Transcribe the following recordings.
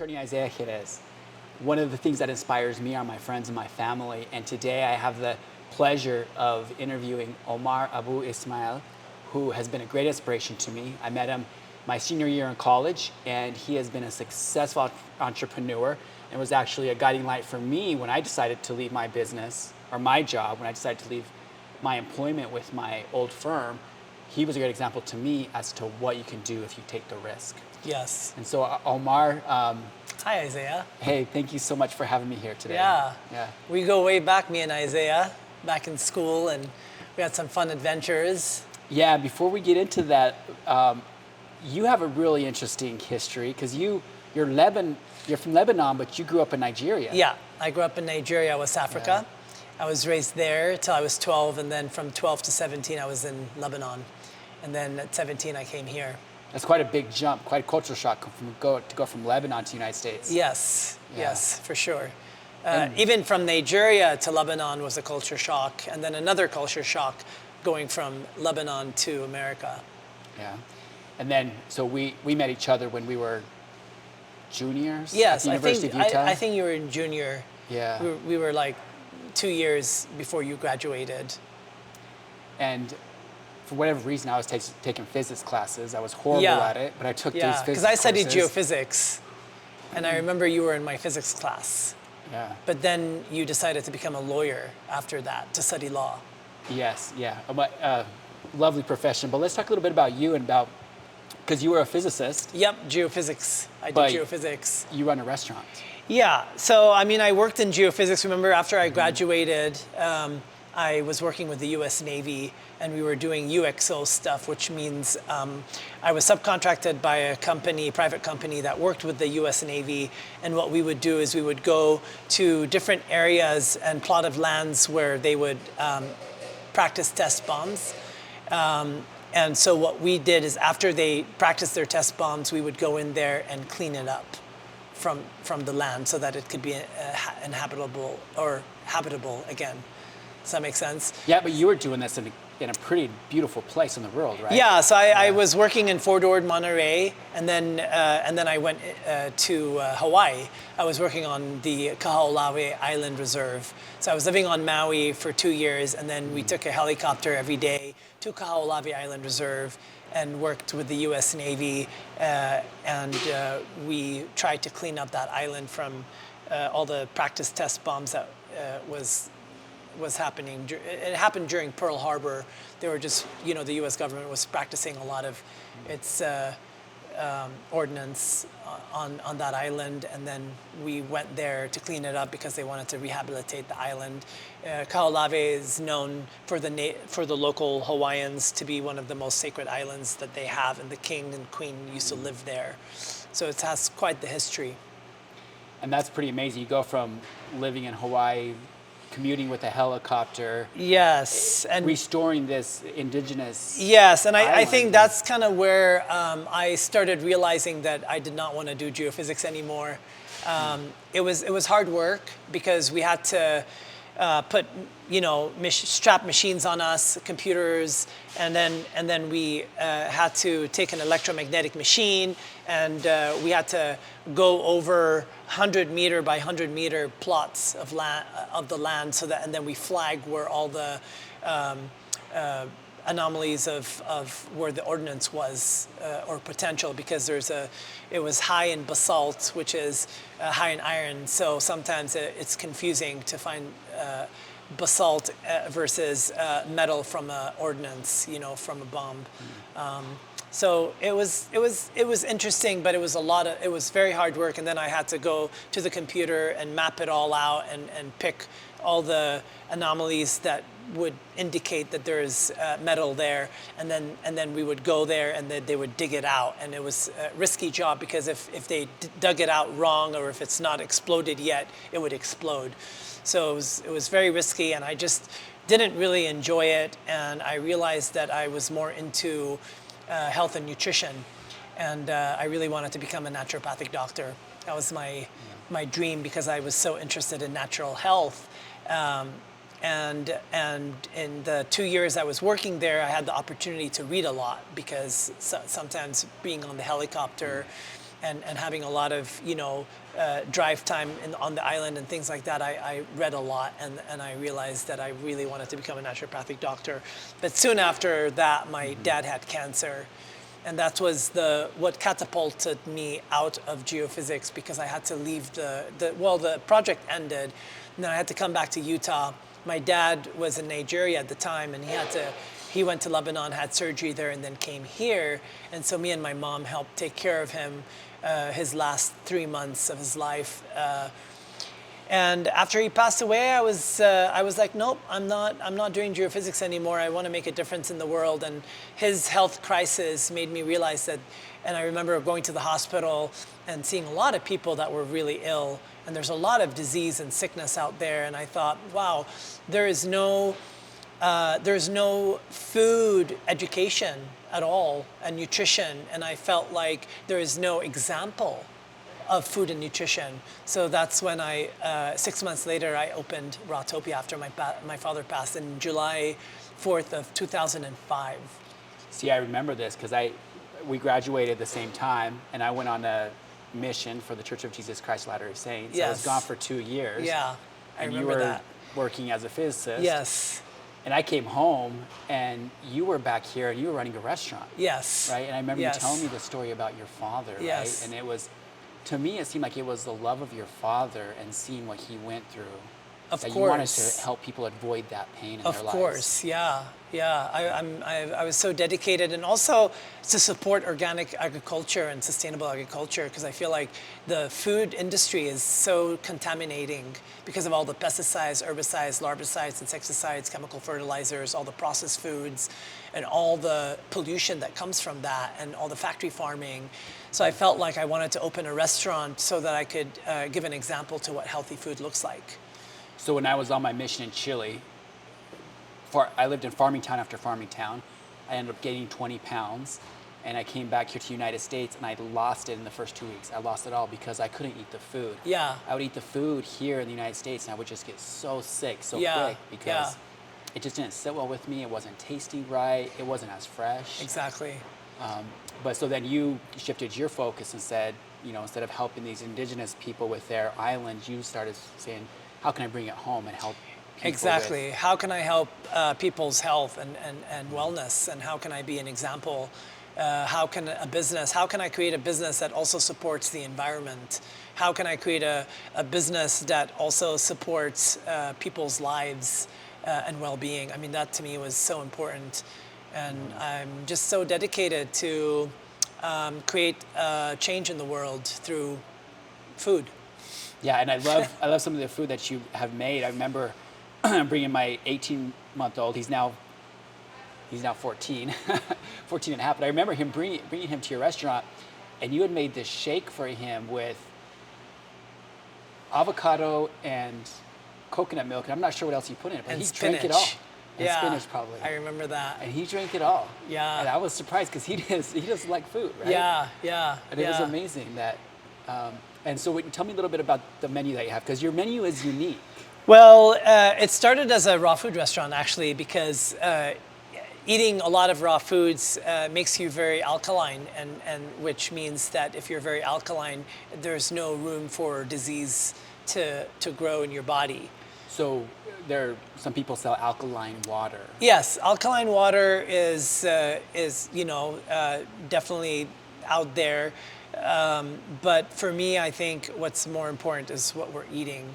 Attorney Isaiah Jerez. One of the things that inspires me are my friends and my family. And today I have the pleasure of interviewing Omar Abu Ismail, who has been a great inspiration to me. I met him my senior year in college, and he has been a successful entrepreneur and was actually a guiding light for me when I decided to leave my business, or my job, when I decided to leave my employment with my old firm. He was a great example to me as to what you can do if you take the risk. Yes. And so Omar, Hi, Isaiah. hey, thank you so much for having me here today. Yeah. Yeah. We go way back, me and Isaiah, back in school, and we had some fun adventures. Yeah, before we get into that, you have a really interesting history because you're from Lebanon, but you grew up in Nigeria. Yeah, I grew up in Nigeria, West Africa. Yeah. I was raised there till I was 12, and then from 12 to 17, I was in Lebanon. And then at 17, I came here. That's quite a big jump, quite a cultural shock to go from Lebanon to the United States. Yes, Yeah. yes, for sure. Even from Nigeria to Lebanon was a culture shock, and then another culture shock going from Lebanon to America. Yeah. And then, so we met each other when we were juniors Yes, at the University of Utah. I think you were in junior. Yeah. We were like 2 years before you graduated. And for whatever reason, I was taking physics classes. I was horrible Yeah. at it, but I took these Yeah, physics because I studied courses. geophysics, and I remember you were in my physics class. Yeah. But then you decided to become a lawyer after that, to study law. Yes, yeah. Lovely profession. But let's talk a little bit about you and about, because you were a physicist. Yep, geophysics. I did But geophysics. you run a restaurant. Yeah, so I mean, I worked in geophysics. Remember, after I graduated, I was working with the US Navy, and we were doing UXO stuff, which means I was subcontracted by a company, private company that worked with the US Navy. And what we would do is we would go to different areas and plot of lands where they would practice test bombs. And so what we did is after they practiced their test bombs, we would go in there and clean it up from the land so that it could be inhabitable or habitable again. Does that make sense? Yeah, but you were doing this in a pretty beautiful place in the world, right? Yeah, so I was working in Fort Ord, Monterey, and then I went to Hawaii. I was working on the Kaho'olawe Island Reserve. So I was living on Maui for 2 years, and then we took a helicopter every day to Kaho'olawe Island Reserve and worked with the U.S. Navy, and we tried to clean up that island from all the practice test bombs that was happening. It happened during Pearl Harbor. They were just, the U.S. government was practicing a lot of its ordnance on that island, and then we went there to clean it up because they wanted to rehabilitate the island. Kaho'olawe is known for the local Hawaiians to be one of the most sacred islands that they have, and the king and queen used to live there. So it has quite the history. And that's pretty amazing. You go from living in Hawaii, commuting with a helicopter. Yes, and restoring this indigenous. Yes, and I think island. that's kind of where I started realizing that I did not want to do geophysics anymore. It was hard work because we had to put strap machines on us, computers, and then we had to take an electromagnetic machine, and we had to go over 100-meter by 100-meter plots of the land, and then we flag where all the anomalies of where the ordnance was or potential, because it was high in basalt, which is high in iron, so sometimes it's confusing to find basalt versus metal from a ordnance, from a bomb. So it was interesting, but it was very hard work, and then I had to go to the computer and map it all out and pick all the anomalies that would indicate that there is metal there, and then we would go there and they would dig it out, and it was a risky job because if they dug it out wrong, or if it's not exploded yet, it would explode. So it was very risky, and I just didn't really enjoy it, and I realized that I was more into health and nutrition, and I really wanted to become a naturopathic doctor. That was my dream because I was so interested in natural health. And in the 2 years I was working there, I had the opportunity to read a lot because sometimes being on the helicopter, and having a lot of, drive time on the island and things like that, I read a lot, and I realized that I really wanted to become a naturopathic doctor. But soon after that, my dad had cancer. And that was what catapulted me out of geophysics, because I had to leave the project ended, and then I had to come back to Utah. My dad was in Nigeria at the time, and he went to Lebanon, had surgery there, and then came here. And so me and my mom helped take care of him his last 3 months of his life. And after he passed away, I was like, nope, I'm not doing geophysics anymore. I want to make a difference in the world. And his health crisis made me realize that. And I remember going to the hospital and seeing a lot of people that were really ill. And there's a lot of disease and sickness out there. And I thought, wow, there's no food education at all, and nutrition. And I felt like there is no example of food and nutrition. So that's when 6 months later, I opened Rawtopia after my father passed in July 4th of 2005. See, I remember this because we graduated at the same time, and I went on a mission for the Church of Jesus Christ Latter-day Saints. Yes. I was gone for 2 years. Yeah, I remember that. And you were working as a physicist. Yes. And I came home, and you were back here, and you were running a restaurant. Yes. Right? And I remember Yes. you telling me the story about your father, Yes. right? And it was, to me, it seemed like it was the love of your father and seeing what he went through. Of that course. You wanted to help people avoid that pain in their lives. Of course, yeah. I was so dedicated, and also to support organic agriculture and sustainable agriculture, because I feel like the food industry is so contaminating because of all the pesticides, herbicides, larvicides, insecticides, chemical fertilizers, all the processed foods, and all the pollution that comes from that, and all the factory farming. So I felt like I wanted to open a restaurant so that I could give an example to what healthy food looks like. So when I was on my mission in Chile, I lived in farming town after farming town. I ended up gaining 20 pounds, and I came back here to the United States, and I lost it in the first 2 weeks. I lost it all because I couldn't eat the food. Yeah. I would eat the food here in the United States, and I would just get so sick so Yeah. quick because it just didn't sit well with me. It wasn't tasty right. It wasn't as fresh. Exactly. But so then you shifted your focus and said, instead of helping these indigenous people with their islands, you started saying, how can I bring it home and help people Exactly. How can I help people's health and wellness, and how can I be an example? How can I create a business that also supports the environment? How can I create a business that also supports people's lives and well-being? I mean, that to me was so important. And I'm just so dedicated to create change in the world through food. Yeah, and I love some of the food that you have made. I remember bringing my 18-month-old. He's now 14, 14 and a half. But I remember bringing him to your restaurant, and you had made this shake for him with avocado and coconut milk. And I'm not sure what else you put in it, but And he spinach. drank it all. And Yeah, spinach probably. I remember that. And he drank it all. Yeah. And I was surprised because he doesn't like food, right? Yeah. And it was amazing that. And so tell me a little bit about the menu that you have, because your menu is unique. Well, it started as a raw food restaurant, actually, because eating a lot of raw foods makes you very alkaline, and which means that if you're very alkaline, there's no room for disease to grow in your body. So some people sell alkaline water. Yes, alkaline water is definitely out there. But for me, I think what's more important is what we're eating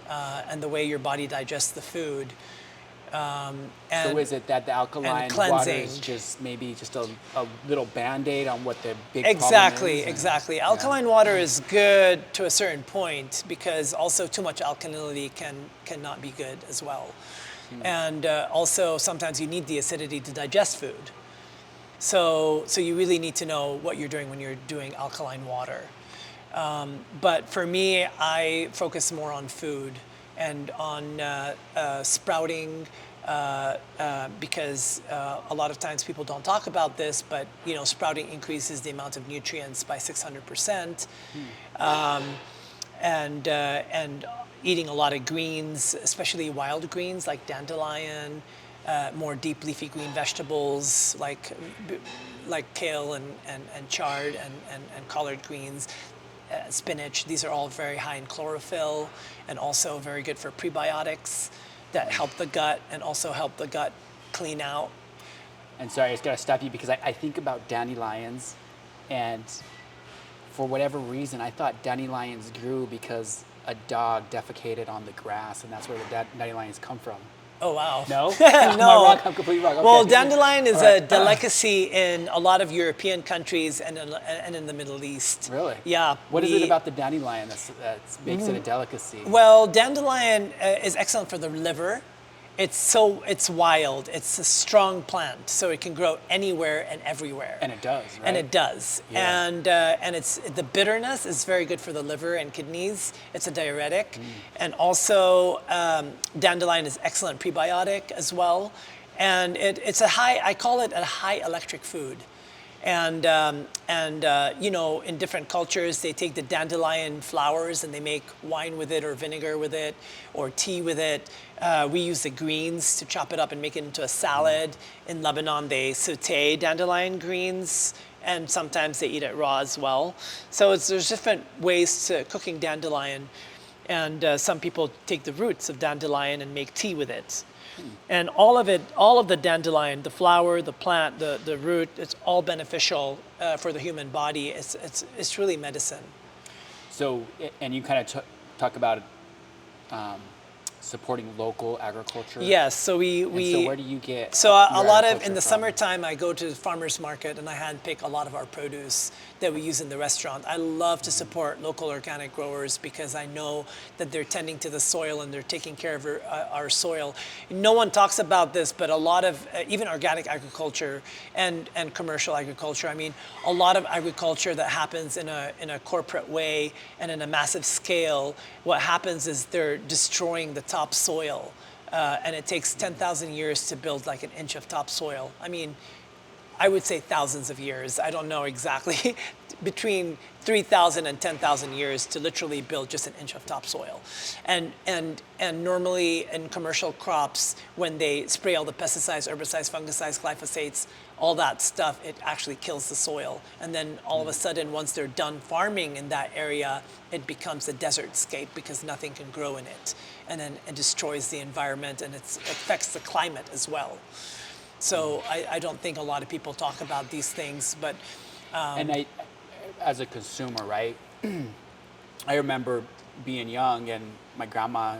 and the way your body digests the food. So is it that the alkaline water is just maybe just a little Band-Aid on what the big problem is? Exactly. Alkaline water is good to a certain point, because also too much alkalinity cannot be good as well. And also sometimes you need the acidity to digest food. So you really need to know what you're doing when you're doing alkaline water. But for me, I focus more on food and on sprouting, because a lot of times people don't talk about this, but sprouting increases the amount of nutrients by 600%. And eating a lot of greens, especially wild greens like dandelion, more deep leafy green vegetables like kale and chard and collard greens, spinach. These are all very high in chlorophyll and also very good for prebiotics that help the gut and also help the gut clean out. And sorry, I just gotta stop you because I think about dandelions, and for whatever reason, I thought dandelions grew because a dog defecated on the grass, and that's where the dandelions come from. Oh, wow. No? No. Am I wrong? I'm completely wrong. Okay. Well, dandelion is All right. a delicacy in a lot of European countries and in the Middle East. Really? Yeah. What is it about the dandelion that makes it a delicacy? Well, dandelion is excellent for the liver. It's wild. It's a strong plant, so it can grow anywhere and everywhere. And it does, right? And it does. Yeah. And it's the bitterness is very good for the liver and kidneys. It's a diuretic. And also dandelion is excellent prebiotic as well. And it's I call it a high electric food. And you know, in different cultures, they take the dandelion flowers and they make wine with it or vinegar with it or tea with it. We use the greens to chop it up and make it into a salad. In Lebanon, they saute dandelion greens, and sometimes they eat it raw as well. So there's different ways to cooking dandelion. And some people take the roots of dandelion and make tea with it. And all of the dandelion, the flower, the plant, the root, it's all beneficial for the human body. It's really medicine. So, and you kind of talk about supporting local agriculture. Yes, so we so where do you get? So a your lot of agriculture in the from? summertime, I go to the farmers market and I handpick a lot of our produce that we use in the restaurant. I love to support local organic growers because I know that they're tending to the soil and they're taking care of our soil. No one talks about this, but a lot of even organic agriculture and commercial agriculture. I mean, a lot of agriculture that happens in a corporate way and in a massive scale. What happens is they're destroying the topsoil. And it takes 10,000 years to build like an inch of topsoil. I mean, I would say thousands of years. I don't know exactly. Between 3,000 and 10,000 years to literally build just an inch of topsoil. And normally in commercial crops, when they spray all the pesticides, herbicides, fungicides, glyphosates, all that stuff, it actually kills the soil. And then all of a sudden, once they're done farming in that area, it becomes a desert scape because nothing can grow in it. And then it destroys the environment and it affects the climate as well. So I don't think a lot of people talk about these things, but And as a consumer, right? I remember being young and my grandma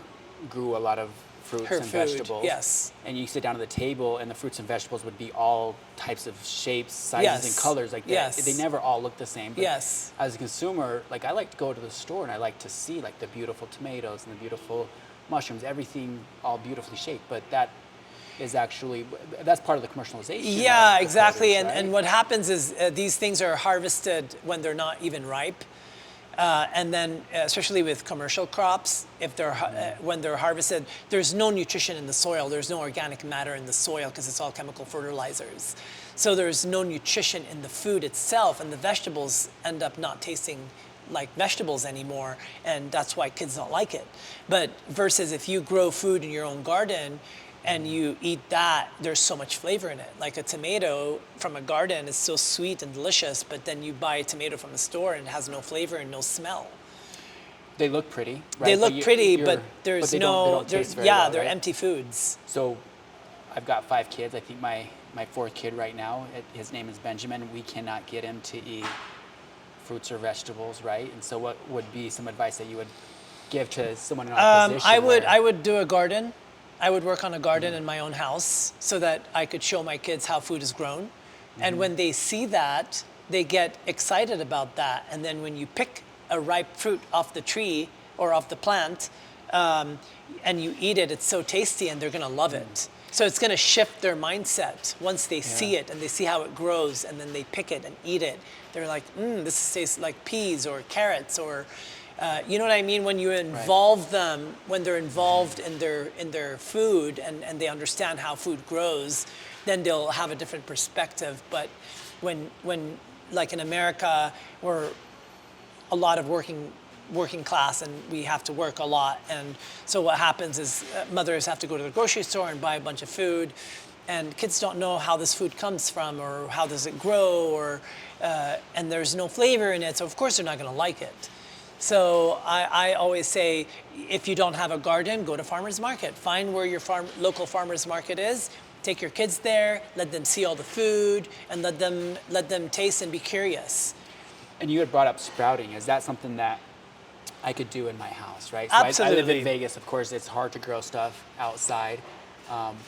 grew a lot of fruits her and food, vegetables. yes. And you sit down at the table and the fruits and vegetables would be all types of shapes, sizes, Yes. and colors. Like Yes. they never all look the same. But Yes. as a consumer, like I like to go to the store and I like to see like the beautiful tomatoes and the beautiful mushrooms, everything all beautifully shaped. But that is actually, that's part of the commercialization. Yeah, of the exactly. produce, And right? what happens is these things are harvested when they're not even ripe. And then, especially with commercial crops, if they're when they're harvested, there's no nutrition in the soil. There's no organic matter in the soil because it's all chemical fertilizers. So there's no nutrition in the food itself, and the vegetables end up not tasting like vegetables anymore, and that's why kids don't like it. But versus if you grow food in your own garden, and you eat that, there's so much flavor in it. Like a tomato from a garden is so sweet and delicious, but then you buy a tomato from the store and it has no flavor and no smell. They look pretty, right? They look pretty, but there's but they don't taste very well, they're right? empty foods. So I've got 5 kids. I think my fourth kid right now, his name is Benjamin. We cannot get him to eat fruits or vegetables, right? And so what would be some advice that you would give to someone in our position? I would do a garden. I would work on a garden in my own house so that I could show my kids how food is grown. And when they see that, they get excited about that. And then when you pick a ripe fruit off the tree or off the plant and you eat it, it's so tasty and they're gonna love it. So it's gonna shift their mindset once they see it and they see how it grows and then they pick it and eat it. They're like, this tastes like peas or carrots or you know what I mean? When you involve them, when they're involved in their food and they understand how food grows, then they'll have a different perspective. But when like in America, where a lot of working working class and we have to work a lot. And so what happens is mothers have to go to the grocery store and buy a bunch of food. And kids don't know how this food comes from or how does it grow, or and there's no flavor in it. So of course they're not going to like it. So I always say, if you don't have a garden, go to farmer's market. Find where your local farmer's market is. Take your kids there, let them see all the food, and let them taste and be curious. And you had brought up sprouting. Is that something that I could do in my house, right? So I live Absolutely. in Vegas. Of course, it's hard to grow stuff outside.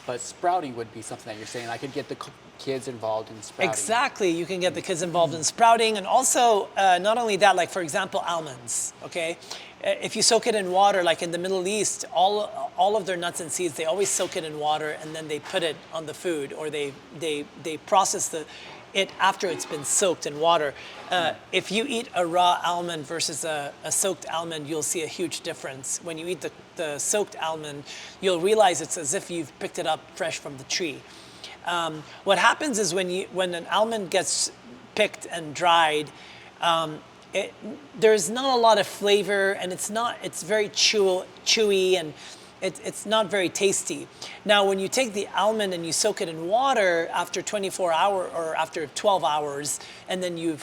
But sprouting would be something that you're saying. I could get the kids involved in sprouting. Exactly. You can get the kids involved in sprouting. And also, not only that, like for example, almonds, okay? If you soak it in water, like in the Middle East, all of their nuts and seeds, they always soak it in water and then they put it on the food, or they process it after it's been soaked in water. If you eat a raw almond versus a soaked almond, you'll see a huge difference. When you eat the soaked almond, you'll realize it's as if you've picked it up fresh from the tree. What happens is when an almond gets picked and dried, there's not a lot of flavor, and it's very chewy, and it's not very tasty. Now, when you take the almond and you soak it in water after 24 hours or after 12 hours, and then you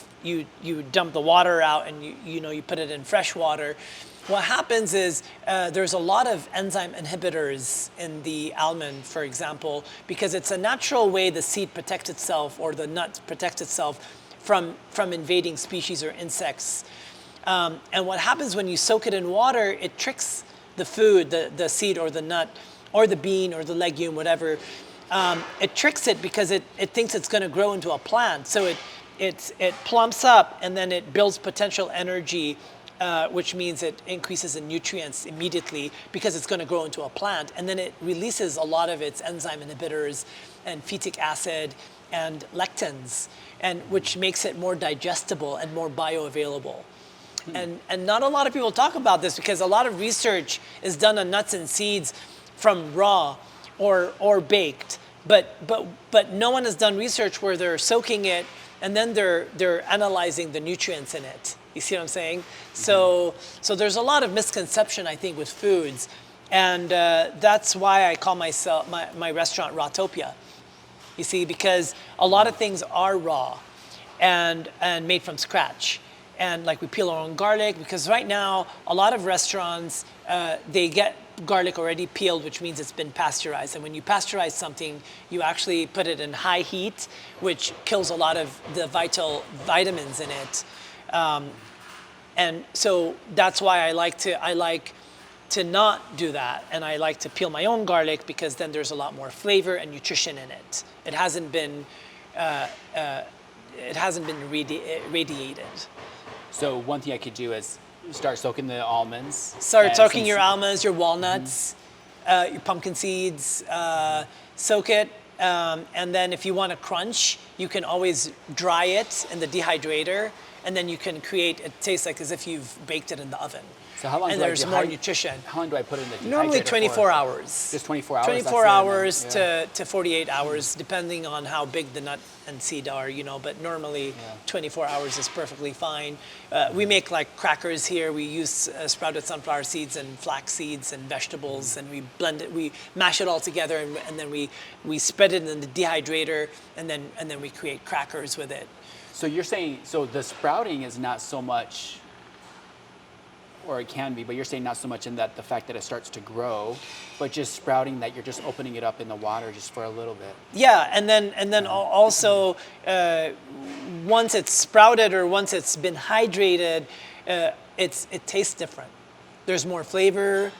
dump the water out and you put it in fresh water, what happens is there's a lot of enzyme inhibitors in the almond, for example, because it's a natural way the seed protects itself, or the nut protects itself from invading species or insects. And what happens when you soak it in water, it tricks the food, the seed or the nut or the bean or the legume, whatever. It tricks it because it thinks it's going to grow into a plant. So it plumps up, and then it builds potential energy, which means it increases in nutrients immediately because it's going to grow into a plant. And then it releases a lot of its enzyme inhibitors and phytic acid and lectins, and which makes it more digestible and more bioavailable. And not a lot of people talk about this because a lot of research is done on nuts and seeds from raw or baked, but no one has done research where they're soaking it and then they're analyzing the nutrients in it. You see what I'm saying? So there's a lot of misconception, I think, with foods, and that's why I call my restaurant Rawtopia. You see, because a lot of things are raw and made from scratch. And like we peel our own garlic, because right now a lot of restaurants, they get garlic already peeled, which means it's been pasteurized. And when you pasteurize something, you actually put it in high heat, which kills a lot of the vital vitamins in it. And so that's why I like to not do that, and I like to peel my own garlic, because then there's a lot more flavor and nutrition in it. It hasn't been radiated. So one thing I could do is start soaking the almonds. Start soaking your almonds, your walnuts, your pumpkin seeds. Soak it, and then if you want to crunch, you can always dry it in the dehydrator, and then you can create. It tastes like as if you've baked it in the oven. So how long? And there's more nutrition. How long do I put it in the dehydrator? Normally 24 hours. Just 24 hours. 24 hours to 48 hours, depending on how big the nut and seed are, But normally 24 hours is perfectly fine. We make like crackers here. We use sprouted sunflower seeds and flax seeds and vegetables, and we blend it. We mash it all together, and then we spread it in the dehydrator, and then we create crackers with it. So you're saying the sprouting is not so much. Or it can be, but you're saying not so much in that the fact that it starts to grow, but just sprouting, that you're just opening it up in the water just for a little bit. Yeah, and then also once it's sprouted or once it's been hydrated, it tastes different. There's more flavor.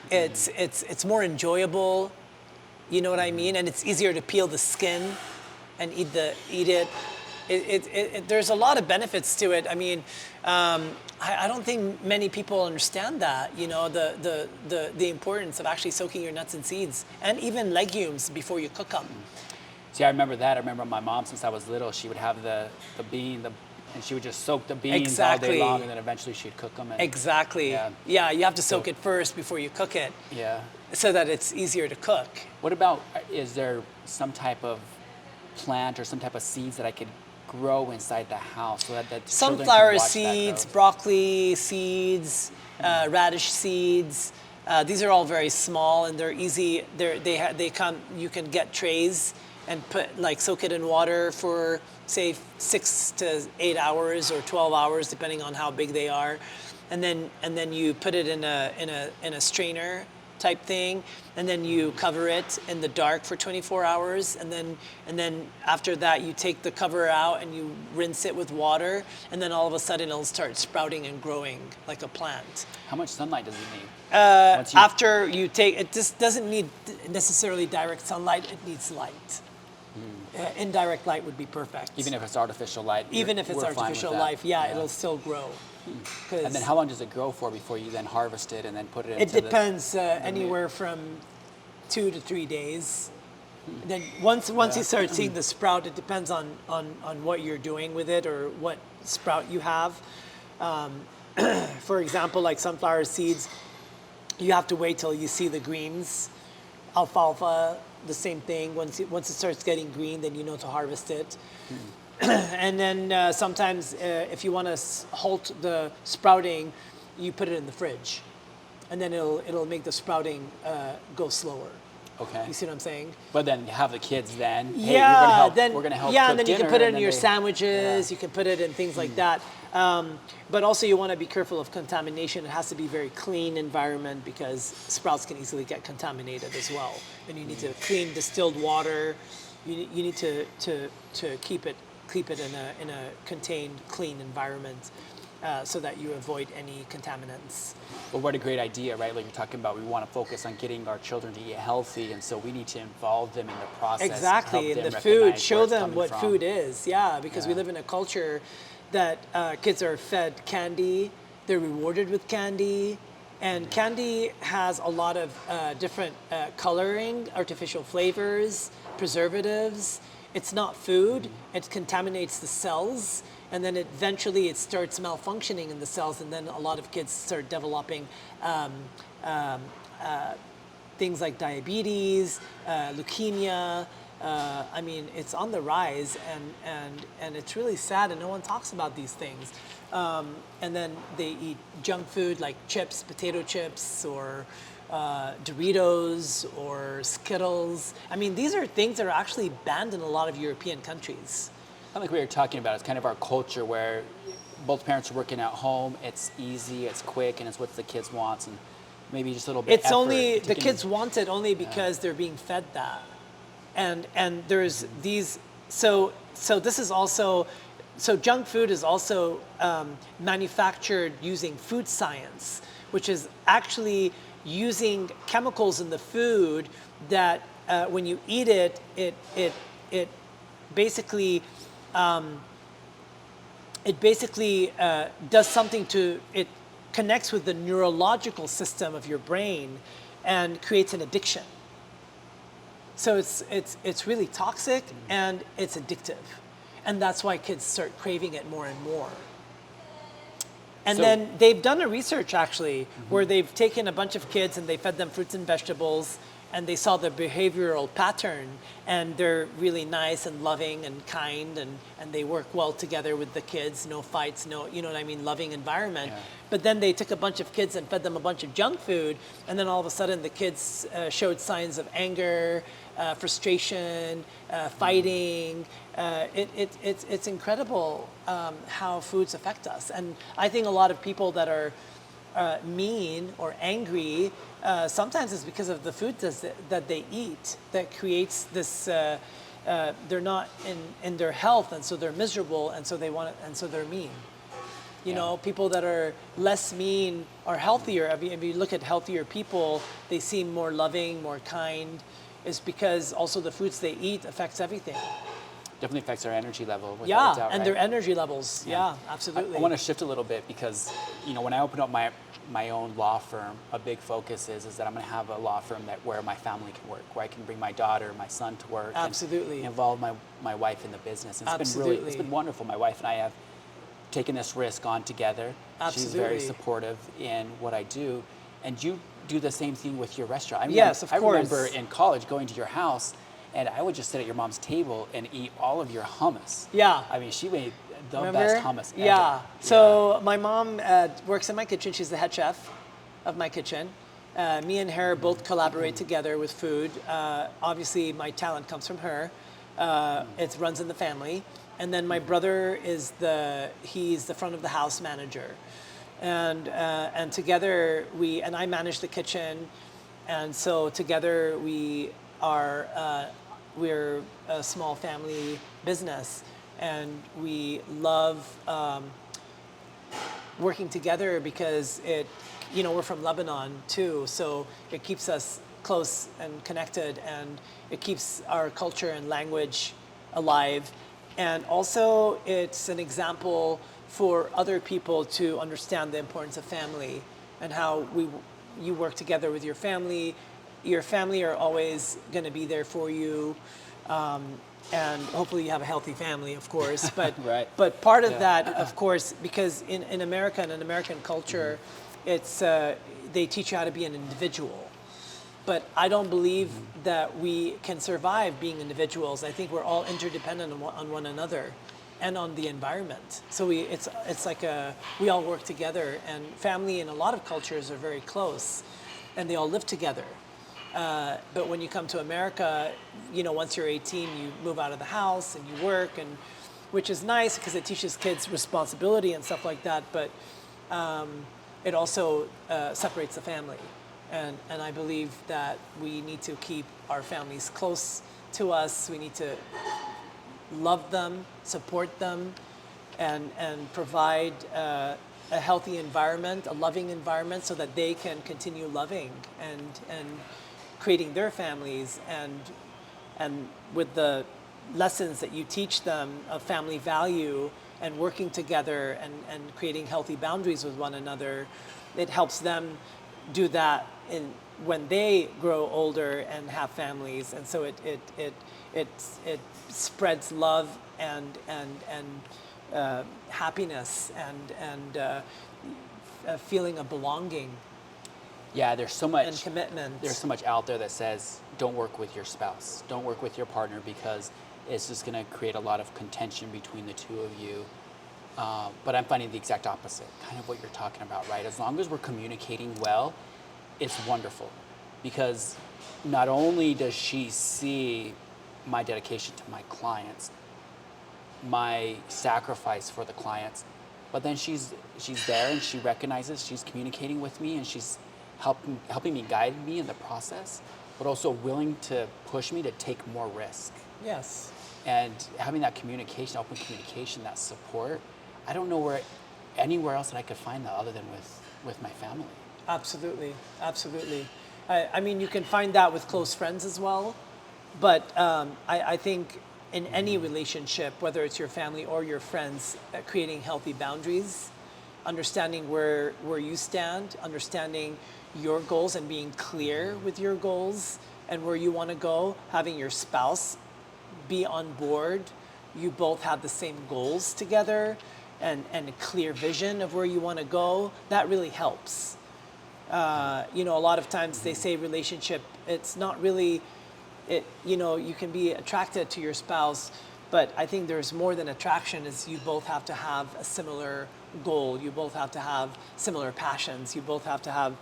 It's more enjoyable. You know what I mean? And it's easier to peel the skin and eat it. There's a lot of benefits to it. I mean, I don't think many people understand that, the importance of actually soaking your nuts and seeds and even legumes before you cook them. See, I remember that. I remember my mom, since I was little, she would have the bean, and she would just soak the beans all day long, and then eventually she'd cook them. Exactly. Yeah, you have to soak it first before you cook it. Yeah. So that it's easier to cook. What about, is there some type of plant or some type of seeds that I could grow inside the house so that the children can Sunflower watch that seeds, growth? broccoli seeds, radish seeds. These are all very small and they're easy. They come. You can get trays and soak it in water for say 6 to 8 hours or 12 hours, depending on how big they are, and then you put it in a strainer type thing, and then you cover it in the dark for 24 hours, and then after that you take the cover out and you rinse it with water, and then all of a sudden it'll start sprouting and growing like a plant. How much sunlight does it need? After you take it, just doesn't need necessarily direct sunlight. It needs light. Indirect light would be perfect. Even if it's artificial light? Even if it's we're fine with artificial that? light, yeah, it'll still grow. And then how long does it grow for before you then harvest it and then put it into It depends, anywhere from 2 to 3 days. Then once you start seeing the sprout, it depends on what you're doing with it or what sprout you have. For example, like sunflower seeds, you have to wait till you see the greens. Alfalfa, the same thing. Once it starts getting green, then you know to harvest it. And then sometimes if you want to halt the sprouting, you put it in the fridge, and then it'll make the sprouting go slower. Okay. You see what I'm saying? But then you have the kids then. Hey, Yeah, we're gonna help. yeah, cook and then you can dinner, put it and in then your they- sandwiches. You can put it in things like that. But also, you want to be careful of contamination. It has to be very clean environment because sprouts can easily get contaminated as well. And you need to clean distilled water. You need to keep it in a contained, clean environment so that you avoid any contaminants. Well, what a great idea, right? Like you're talking about, we want to focus on getting our children to eat healthy, and so we need to involve them in the process. Exactly, help in them the food, recognize show where it's them coming what from. food is. Yeah, because we Yeah. live in a culture that kids are fed candy, they're rewarded with candy, and candy has a lot of different coloring, artificial flavors, preservatives. It's not food. It contaminates the cells, and then eventually it starts malfunctioning in the cells, and then a lot of kids start developing things like diabetes, leukemia. I mean, it's on the rise, and it's really sad, and no one talks about these things. And then they eat junk food like chips, potato chips, or Doritos or Skittles. I mean, these are things that are actually banned in a lot of European countries. I think we were talking about, it's kind of our culture where both parents are working at home. It's easy, it's quick, and it's what the kids want, and maybe just a little bit. It's effort only the taken- kids want it only because they're being fed that, and there's these. So this is also. So junk food is also manufactured using food science, which is actually using chemicals in the food that when you eat it, it basically does something to it, connects with the neurological system of your brain and creates an addiction. So it's really toxic and it's addictive. And that's why kids start craving it more and more. And So- then they've done a research actually where they've taken a bunch of kids and they fed them fruits and vegetables, and they saw the behavioral pattern, and they're really nice and loving and kind, and they work well together with the kids, no fights, no, you know what I mean, loving environment. Yeah. But then they took a bunch of kids and fed them a bunch of junk food, and then all of a sudden the kids showed signs of anger, frustration, fighting. It's incredible how foods affect us. And I think a lot of people that are mean or angry, sometimes it's because of the food that they eat that creates this. They're not in their health, and so they're miserable, and so they're mean. You know, people that are less mean are healthier. If you look at healthier people, they seem more loving, more kind. It's because also the foods they eat affects everything. Definitely affects our energy level. without Yeah, a doubt, and right? their energy levels. Yeah, absolutely. I want to shift a little bit because, you know, when I open up my own law firm, a big focus is that I'm going to have a law firm where my family can work, where I can bring my daughter, my son to work, Absolutely. and involve my wife in the business. And Absolutely. it's been wonderful. My wife and I have taken this risk on together. She's very Absolutely. supportive in what I do, and you do the same thing with your restaurant. Yes, of course. I remember in college going to your house and I would just sit at your mom's table and eat all of your hummus. Yeah. I mean, she made the Remember? best hummus ever. Yeah. So my mom works in my kitchen. She's the head chef of my kitchen. Me and her both collaborate together with food. Obviously, my talent comes from her. It runs in the family. And then my brother he's the front of the house manager. And together and I manage the kitchen. And so together we're a small family business. And we love working together because we're from Lebanon too, so it keeps us close and connected, and it keeps our culture and language alive. And also it's an example for other people to understand the importance of family and how you work together with your family. Your family are always going to be there for you. And hopefully you have a healthy family, of course. But Right. but part of that, of course, because in America and in American culture, it's they teach you how to be an individual. But I don't believe that we can survive being individuals. I think we're all interdependent on one another and on the environment. So it's like we all work together, and family in a lot of cultures are very close, and they all live together. But when you come to America, once you're 18, you move out of the house and you work, and which is nice because it teaches kids responsibility and stuff like that. But it also separates the family, and I believe that we need to keep our families close to us. We need to love them, support them, and provide a healthy environment, a loving environment, so that they can continue loving and creating their families, and with the lessons that you teach them of family value and working together and creating healthy boundaries with one another, it helps them do that when they grow older and have families. And so it spreads love and happiness and a feeling of belonging. Yeah, there's so much and commitment. There's so much out there that says don't work with your spouse, don't work with your partner, because it's just going to create a lot of contention between the two of you. But I'm finding the exact opposite, kind of what you're talking about, right? As long as we're communicating well, it's wonderful, because not only does she see my dedication to my clients, my sacrifice for the clients, but then she's there and she recognizes she's communicating with me, and she's helping me, guide me in the process, but also willing to push me to take more risk. Yes. And having that communication, open communication, that support, I don't know anywhere else that I could find that other than with my family. Absolutely, absolutely. I mean, you can find that with close friends as well, but I think in any relationship, whether it's your family or your friends, creating healthy boundaries, understanding where you stand, understanding your goals and being clear with your goals and where you want to go, having your spouse be on board, you both have the same goals together and a clear vision of where you want to go, that really helps. A lot of times they say relationship, it's not really, you can be attracted to your spouse, but I think there's more than attraction, is you both have to have a similar goal, you both have to have similar passions, you both have to have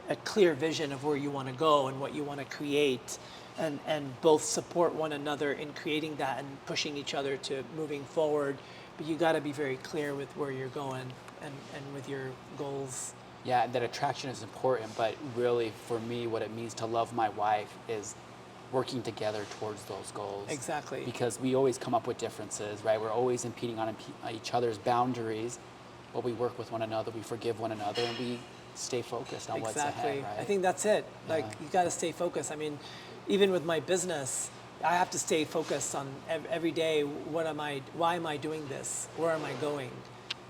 a clear vision of where you want to go and what you want to create, and both support one another in creating that and pushing each other to moving forward. But you got to be very clear with where you're going and with your goals. Yeah, that attraction is important, but really for me, what it means to love my wife is working together towards those goals. Exactly. Because we always come up with differences, right? We're always impeding on each other's boundaries, but we work with one another, we forgive one another, and we stay focused on what's ahead, right? I think that's it. Like, you got to stay focused. I mean, even with my business, I have to stay focused on every day. Why am I doing this? Where am I going?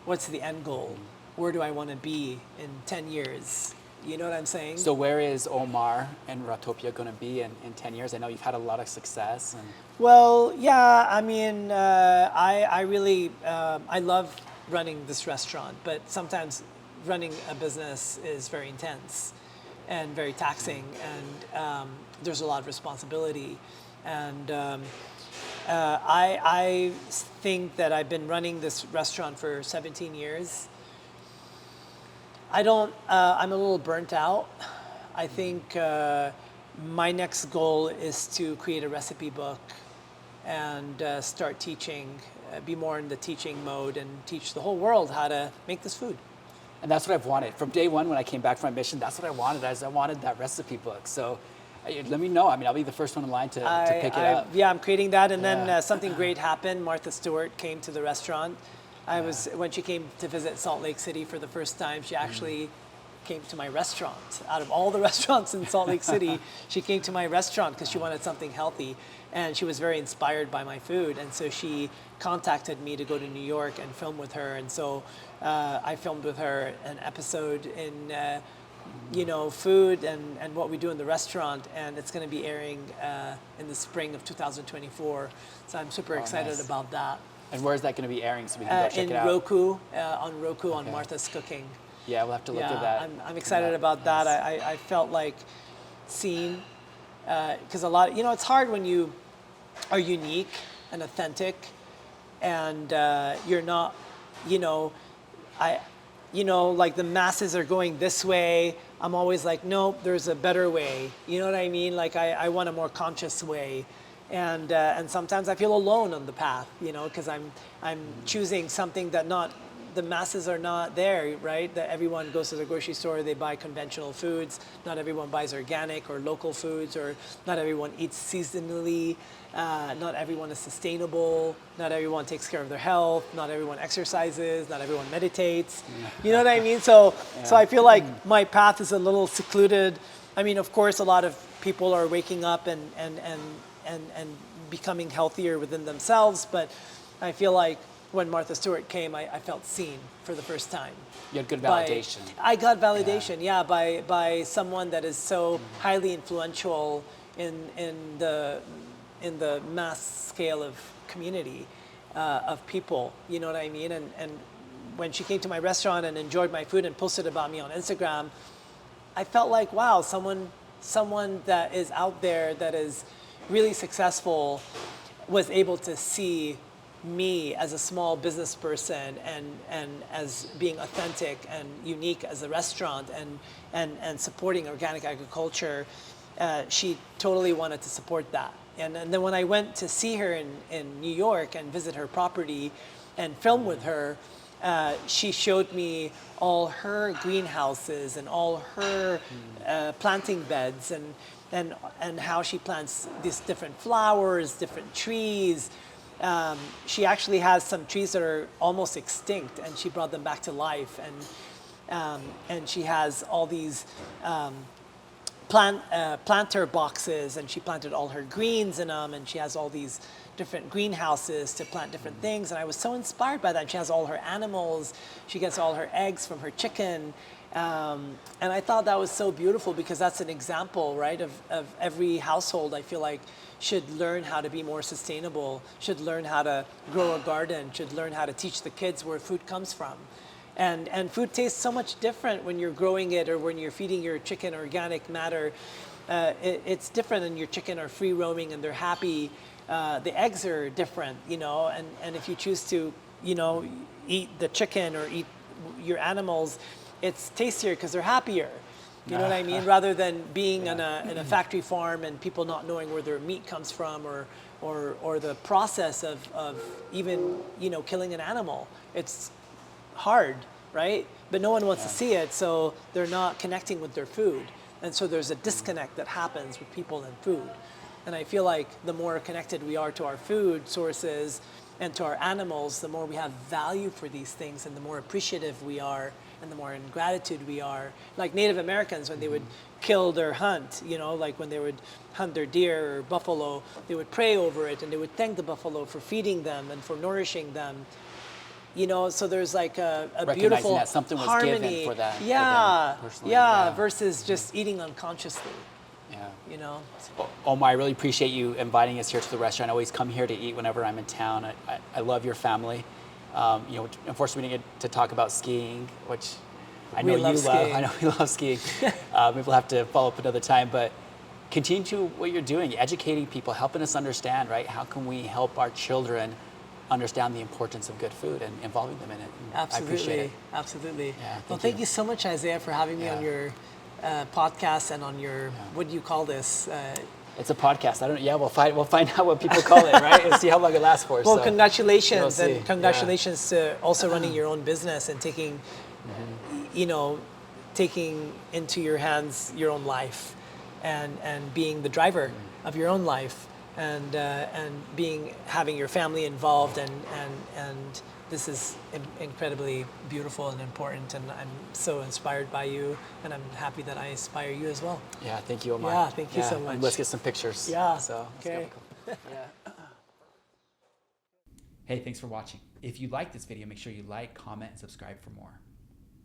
What's the end goal? Where do I want to be in 10 years? You know what I'm saying? So where is Omar and Ratopia going to be in 10 years? I know you've had a lot of success. Well, yeah, I mean, I really, I love running this restaurant, but sometimes running a business is very intense and very taxing, and there's a lot of responsibility. And I think that I've been running this restaurant for 17 years. I'm a little burnt out. I think my next goal is to create a recipe book and start teaching, be more in the teaching mode and teach the whole world how to make this food. And that's what I've wanted. From day one when I came back from my mission, that's what I wanted. I wanted that recipe book. So let me know. I mean, I'll be the first one in line to pick it up. Yeah, I'm creating that. And then something great happened. Martha Stewart came to the restaurant. When she came to visit Salt Lake City for the first time, she actually came to my restaurant. Out of all the restaurants in Salt Lake City, she came to my restaurant because she wanted something healthy. And she was very inspired by my food. And so she contacted me to go to New York and film with her. And so I filmed with her an episode in food and what we do in the restaurant, and it's going to be airing in the spring of 2024. So I'm super excited about that. And where is that going to be airing so we can go check it out? On Roku, on Martha's Cooking. Yeah, we'll have to look at that. I'm excited about that. I felt like seen, because a lot, it's hard when you are unique and authentic, and you're not, like the masses are going this way. I'm always like, nope, there's a better way. You know what I mean? Like I want a more conscious way. And sometimes I feel alone on the path, because I'm choosing something that the masses are not there, right? That everyone goes to the grocery store, they buy conventional foods. Not everyone buys organic or local foods, or not everyone eats seasonally. Not everyone is sustainable. Not everyone takes care of their health. Not everyone exercises. Not everyone meditates. You know what I mean? So I feel like my path is a little secluded. I mean, of course, a lot of people are waking up and becoming healthier within themselves. But I feel like when Martha Stewart came, I felt seen for the first time. You had good validation. I got validation, by someone that is so highly influential in the mass scale of community of people. You know what I mean? And when she came to my restaurant and enjoyed my food and posted about me on Instagram, I felt like, wow, someone that is out there that is really successful was able to see me as a small business person and as being authentic and unique as a restaurant and supporting organic agriculture. She totally wanted to support that. And then when I went to see her in New York and visit her property and film with her, she showed me all her greenhouses and all her planting beds and how she plants these different flowers, different trees. She actually has some trees that are almost extinct, and she brought them back to life. And she has all these planter boxes, and she planted all her greens in them, and she has all these different greenhouses to plant different things. And I was so inspired by that. And she has all her animals. She gets all her eggs from her chicken. And I thought that was so beautiful, because that's an example, right, of every household, I feel like, should learn how to be more sustainable, should learn how to grow a garden, should learn how to teach the kids where food comes from. And food tastes so much different when you're growing it or when you're feeding your chicken organic matter. It's different, and your chicken are free roaming and they're happy. The eggs are different, and if you choose to, eat the chicken or eat your animals, it's tastier because they're happier. You know what I mean? Rather than being in a factory farm and people not knowing where their meat comes from or the process of even, killing an animal. It's hard, right? But no one wants to see it, so they're not connecting with their food. And so there's a disconnect that happens with people and food. And I feel like the more connected we are to our food sources and to our animals, the more we have value for these things, and the more appreciative we are, and the more in gratitude we are. Like Native Americans, when they would kill their hunt, like when they would hunt their deer or buffalo, they would pray over it, and they would thank the buffalo for feeding them and for nourishing them. So there's like a beautiful that something was harmony. Given for that. Yeah, for them personally. Versus just eating unconsciously. Yeah. Omar, I really appreciate you inviting us here to the restaurant. I always come here to eat whenever I'm in town. I love your family. Unfortunately, we didn't get to talk about skiing, which I know you love. I know we love skiing. Maybe we'll have to follow up another time. But continue to what you're doing, educating people, helping us understand, right? How can we help our children understand the importance of good food and involving them in it? And Absolutely, I appreciate it. absolutely. Yeah, Well, thank you so much, Isaiah, for having me Yeah. on your podcast and on your, what do you call this? It's a podcast. I don't. Yeah, we'll find out what people call it, right? And see how long it lasts for. Well, so congratulations, we'll see. and congratulations to also running your own business and taking, you know, taking into your hands your own life, and being the driver of your own life, and having your family involved, and this is incredibly beautiful and important, and I'm so inspired by you, and I'm happy that I inspire you as well. Yeah, thank you, Omar. Yeah, thank you so much. And let's get some pictures. Yeah. So Okay. yeah. Hey, thanks for watching. If you like this video, make sure you like, comment, and subscribe for more.